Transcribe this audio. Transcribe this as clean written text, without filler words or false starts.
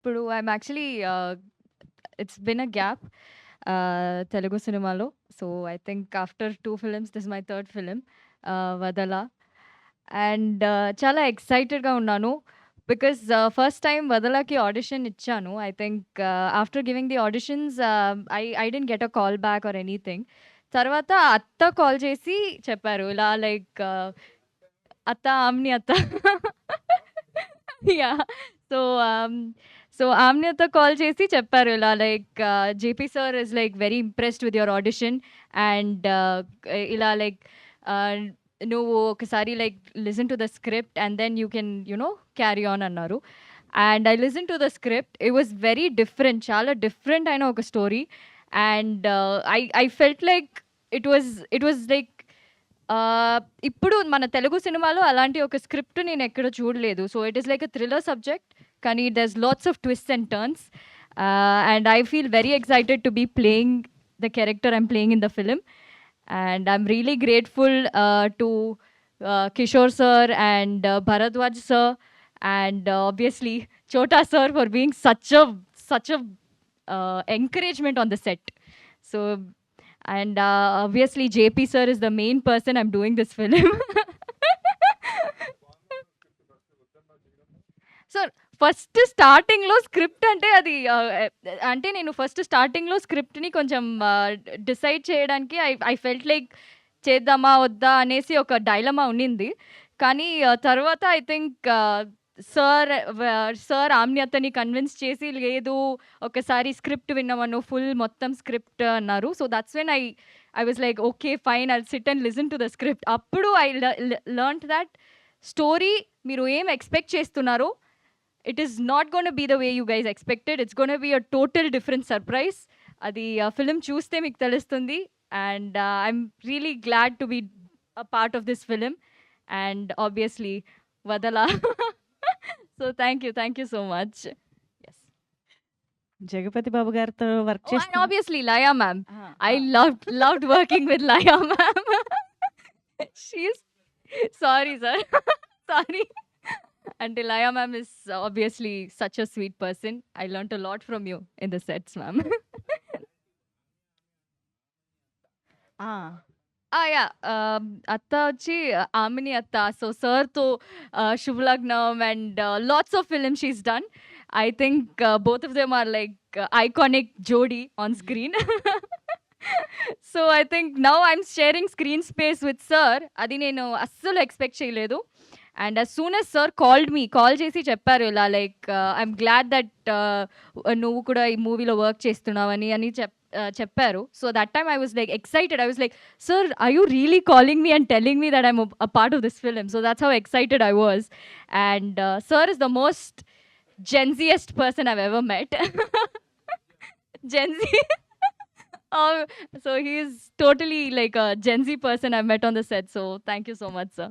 ఇప్పుడు I'm actually it's been a gap Telugu సినిమాలో. So, I think after 2 films this is my third film 'Vadhala'. And చాలా ఎక్సైటెడ్‌గా ఉన్నాను. Because first time 'వదల'కి audition ఇచ్చాను. I think after giving the auditions I didn't get a call back or anything. తర్వాత అత్త call చేసి చెప్పారు. ఇలా లైక్ అత్త, ఆమ్ని అత్త. యాహ్! సో, ఆమ్ని అత్త కాల్ చేసి చెప్పారు ఇలా like 'JP sir is like very impressed with your audition and ఇలా లైక్ ఆహ్, నువ్వు ఒకసారి like listen to the script and then you can carry on అన్నారు. And I listen to the script. It was very different. చాలా different అయిన ఒక story. And I felt like it was like ఇప్పుడు మన తెలుగు సినిమాలో అలాంటి ఒక స్క్రిప్ట్ నేను ఎక్కడ చూడలేదు. So it is like a thriller subject కానీ there's lots of twists and turns. And I feel very excited to be playing the character I'm playing in the film. And I'm really grateful to Kishore sir and Bharadwaj sir and obviously Chota sir for being such a encouragement on the set. So and obviously JP sir is the main person I'm doing this film. So first స్టార్టింగ్‌లో script అంటే అది అంటే నేను first స్టార్టింగ్‌లో స్క్రిప్ట్‌ని కొంచెం decide చేయడానికి I felt like చేద్దామా? వద్దా? అనేసి ఒక డైలమా ఉండింది. కానీ తర్వాత ఐ థింక్ సార్ ఆమ్ని అత్తని కన్విన్స్ చేసి లేదు ఒకసారి స్క్రిప్ట్ విన్నామను ఫుల్ మొత్తం స్క్రిప్ట్ అన్నారు. So that's when I was like okay fine I'll sit and listen to the script. అప్పుడు ఐ లెర్న్డ్ దట్ స్టోరీ మీరు ఏం ఎక్స్‌పెక్ట్ చేస్తున్నారో it is not going to be the way you guys expected. It's going to be a total different surprise. Adi film చూస్తే మీకు తెలుస్తుంది. And I'm really glad to be a part of this film. And obviously, Vadala. So thank you so much. Yes. Jagapathi బాబు గారితో work Oh, and చేస్తున్నా obviously, Laya ma'am. I loved working with Laya ma'am. She's sorry, sir. Sorry. And Laya ma'am is obviously such a sweet person. I learnt a lot from you in the sets, ma'am. Yeah. అత్త వచ్చి ఆమిని అత్త. So సార్‌తో Subhalagnam and lots of films she's done. I think both of them are like iconic జోడీ on screen. So I think now I'm sharing screen space with sir. అది నేను అస్సలు expect చేయలేదు. And as soon as sir call చేసి చెప్పారు ఇలా like I'm glad that నువ్వు కూడా ఈ మూవీలో వర్క్ చేస్తున్నావని చెప్పారు. So that time I was like excited. I was like sir are you really calling me and telling me that I'm a part of this film. So that's how excited I was. And sir is the most genziest person I've ever met. Genzy. So he is totally like a Gen Z person I've met on the set. So thank you so much, sir.